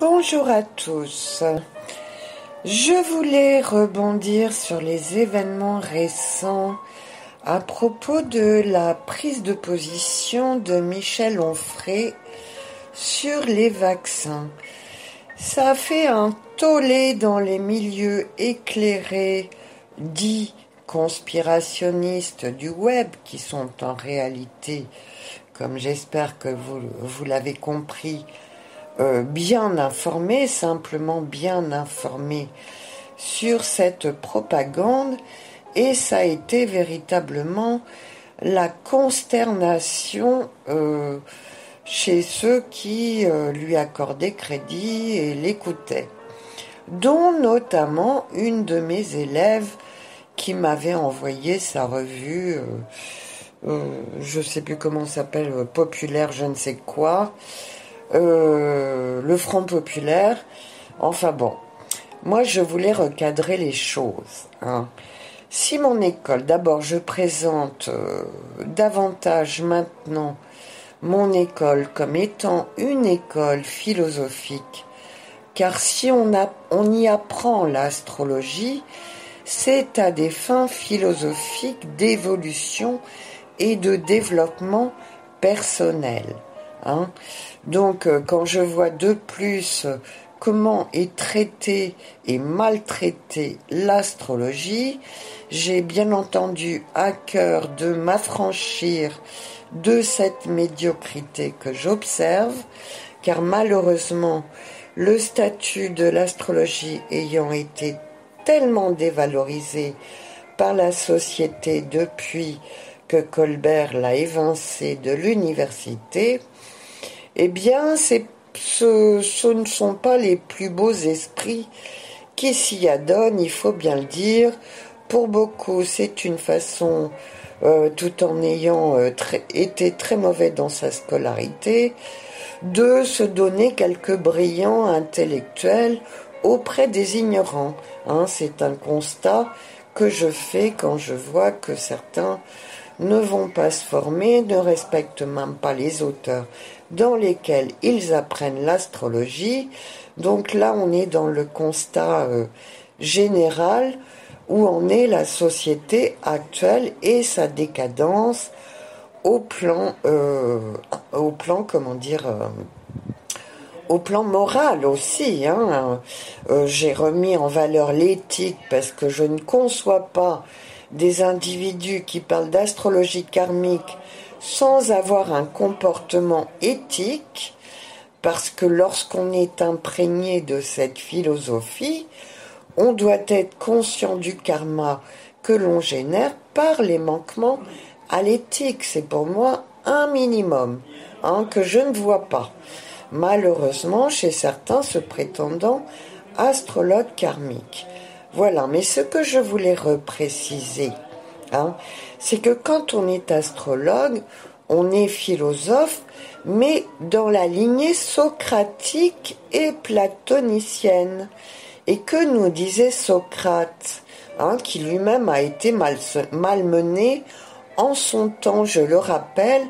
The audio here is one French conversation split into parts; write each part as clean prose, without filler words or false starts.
Bonjour à tous. Je voulais rebondir sur les événements récents à propos de la prise de position de Michel Onfray sur les vaccins. Ça a fait un tollé dans les milieux éclairés, dits conspirationnistes du web, qui sont en réalité, comme j'espère que vous l'avez compris, bien informés, simplement bien informés sur cette propagande, et ça a été véritablement la consternation chez ceux qui lui accordaient crédit et l'écoutaient, dont notamment une de mes élèves qui m'avait envoyé sa revue, je sais plus comment ça s'appelle, populaire, je ne sais quoi, le Front populaire. Enfin bon, moi je voulais recadrer les choses, hein. Si mon école, d'abord je présente davantage maintenant mon école comme étant une école philosophique, car si on y apprend l'astrologie, c'est à des fins philosophiques d'évolution et de développement personnel, hein. Donc quand je vois de plus comment est traitée et maltraitée l'astrologie, j'ai bien entendu à cœur de m'affranchir de cette médiocrité que j'observe, car malheureusement le statut de l'astrologie ayant été tellement dévalorisé par la société depuis que Colbert l'a évincé de l'université, eh bien ce ne sont pas les plus beaux esprits qui s'y adonnent, il faut bien le dire. Pour beaucoup, c'est une façon, tout en ayant été très mauvais dans sa scolarité, de se donner quelques brillants intellectuels auprès des ignorants, hein. C'est un constat que je fais quand je vois que certains ne vont pas se former, ne respectent même pas les auteurs dans lesquels ils apprennent l'astrologie. Donc là, on est dans le constat général où en est la société actuelle et sa décadence au plan au plan moral aussi, hein. J'ai remis en valeur l'éthique parce que je ne conçois pas des individus qui parlent d'astrologie karmique sans avoir un comportement éthique, parce que lorsqu'on est imprégné de cette philosophie, on doit être conscient du karma que l'on génère par les manquements à l'éthique. C'est pour moi un minimum, hein, que je ne vois pas, malheureusement, chez certains se prétendant astrologues karmiques. Voilà, mais ce que je voulais repréciser, hein, c'est que quand on est astrologue, on est philosophe, mais dans la lignée socratique et platonicienne. Et que nous disait Socrate, hein, qui lui-même a été malmené en son temps, je le rappelle,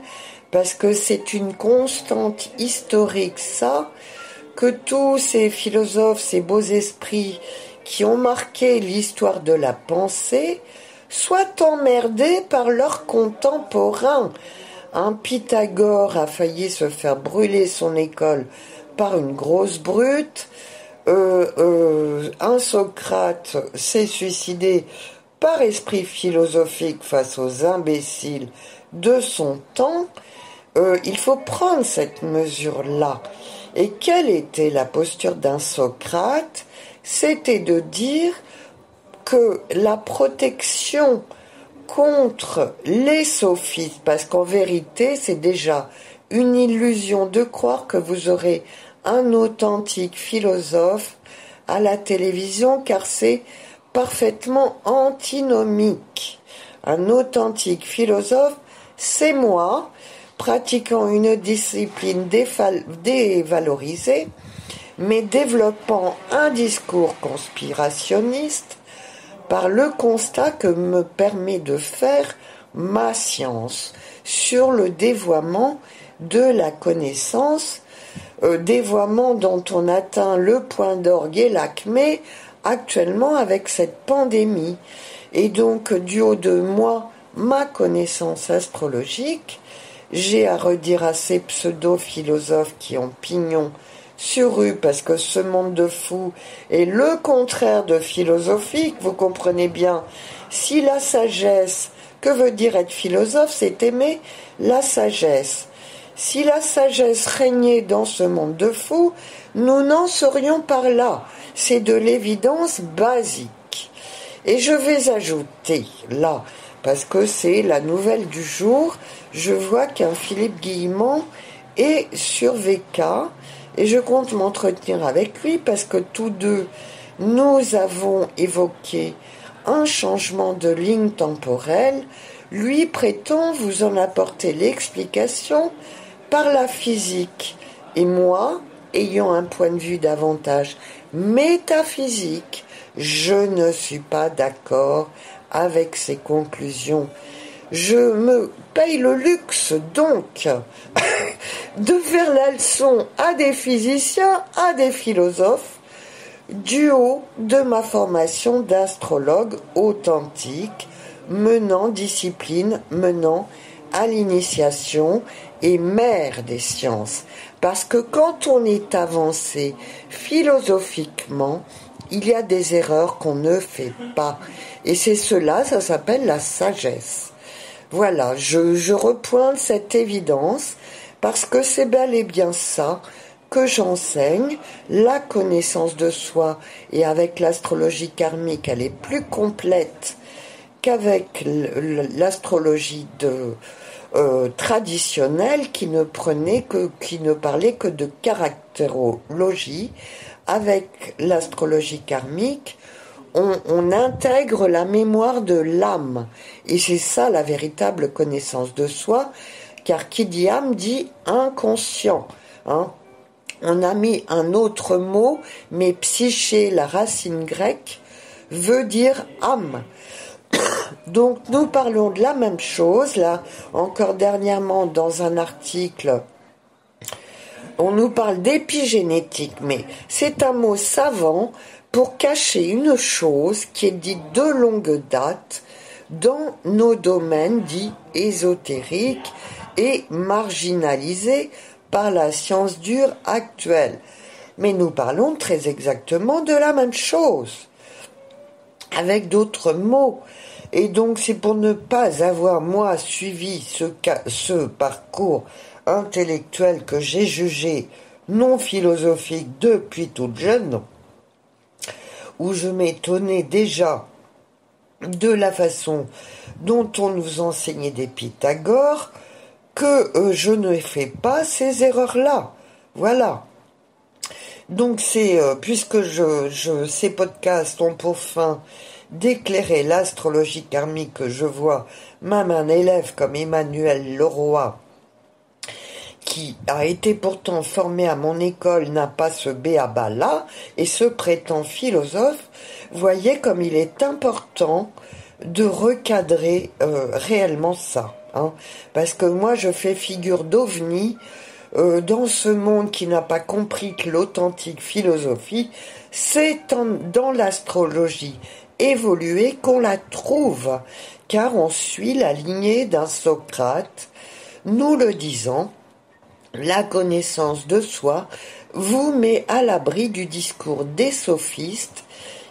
parce que c'est une constante historique, ça, que tous ces philosophes, ces beaux esprits qui ont marqué l'histoire de la pensée, soient emmerdés par leurs contemporains. Un Pythagore a failli se faire brûler son école par une grosse brute. Un Socrate s'est suicidé par esprit philosophique face aux imbéciles de son temps. Il faut prendre cette mesure-là. Et quelle était la posture d'un Socrate? C'était de dire que la protection contre les sophistes, parce qu'en vérité, c'est déjà une illusion de croire que vous aurez un authentique philosophe à la télévision, car c'est parfaitement antinomique. Un authentique philosophe, c'est moi, pratiquant une discipline dévalorisée, mais développant un discours conspirationniste par le constat que me permet de faire ma science sur le dévoiement de la connaissance dévoiement dont on atteint le point d'orgue et l'acmé actuellement avec cette pandémie. Et donc, du haut de moi, ma connaissance astrologique, j'ai à redire à ces pseudo-philosophes qui ont pignon sur rue, parce que ce monde de fous est le contraire de philosophique, vous comprenez bien. Si la sagesse, que veut dire être philosophe, c'est aimer la sagesse. Si la sagesse régnait dans ce monde de fous, nous n'en serions par là. C'est de l'évidence basique. Et je vais ajouter, là, parce que c'est la nouvelle du jour, je vois qu'un Philippe Guillemont est sur VK, et je compte m'entretenir avec lui parce que tous deux, nous avons évoqué un changement de ligne temporelle. Lui prétend vous en apporter l'explication par la physique. Et moi, ayant un point de vue davantage métaphysique, je ne suis pas d'accord avec ses conclusions. Je me paye le luxe, donc, de faire la leçon à des physiciens, à des philosophes, du haut de ma formation d'astrologue authentique, menant à l'initiation et mère des sciences. Parce que quand on est avancé philosophiquement, il y a des erreurs qu'on ne fait pas. Et c'est cela, ça s'appelle la sagesse. Voilà, je repointe cette évidence parce que c'est bel et bien ça que j'enseigne, la connaissance de soi, et avec l'astrologie karmique, elle est plus complète qu'avec l'astrologie traditionnelle qui ne parlait que de caractérologie. Avec l'astrologie karmique, on intègre la mémoire de l'âme. Et c'est ça la véritable connaissance de soi, car qui dit âme dit inconscient. Hein. On a mis un autre mot, mais psyché, la racine grecque, veut dire âme. Donc nous parlons de la même chose. Là, encore dernièrement, dans un article, on nous parle d'épigénétique, mais c'est un mot savant pour cacher une chose qui est dite de longue date dans nos domaines dits ésotériques et marginalisés par la science dure actuelle. Mais nous parlons très exactement de la même chose, avec d'autres mots. Et donc c'est pour ne pas avoir, moi, suivi ce parcours intellectuel que j'ai jugé non philosophique depuis toute jeune, où je m'étonnais déjà de la façon dont on nous enseignait des Pythagore, que je ne fais pas ces erreurs-là. Voilà. Donc c'est, puisque ces podcasts ont pour fin d'éclairer l'astrologie karmique, que je vois même un élève comme Emmanuel Leroy, qui a été pourtant formé à mon école, n'a pas ce b.a.-ba-là et se prétend philosophe, voyez comme il est important de recadrer réellement ça. Hein, parce que moi je fais figure d'ovni dans ce monde qui n'a pas compris que l'authentique philosophie, c'est dans l'astrologie évoluée qu'on la trouve, car on suit la lignée d'un Socrate, nous le disant. La connaissance de soi vous met à l'abri du discours des sophistes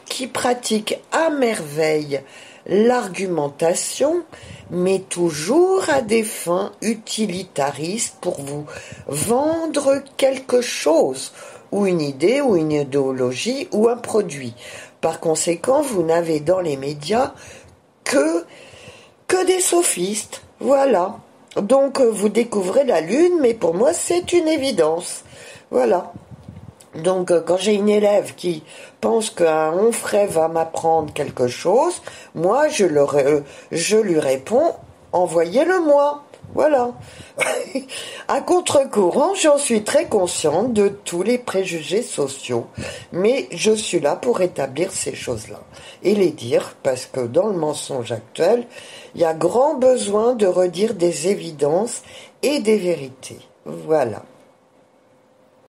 qui pratiquent à merveille l'argumentation, mais toujours à des fins utilitaristes pour vous vendre quelque chose, ou une idée, ou une idéologie, ou un produit. Par conséquent, vous n'avez dans les médias que des sophistes. Voilà. Donc vous découvrez la lune, mais pour moi c'est une évidence. Voilà. Donc quand j'ai une élève qui pense qu'un onfray va m'apprendre quelque chose, moi je lui réponds, envoyez-le-moi. Voilà. À contre-courant, j'en suis très consciente de tous les préjugés sociaux, mais je suis là pour établir ces choses-là et les dire, parce que dans le mensonge actuel, il y a grand besoin de redire des évidences et des vérités. Voilà.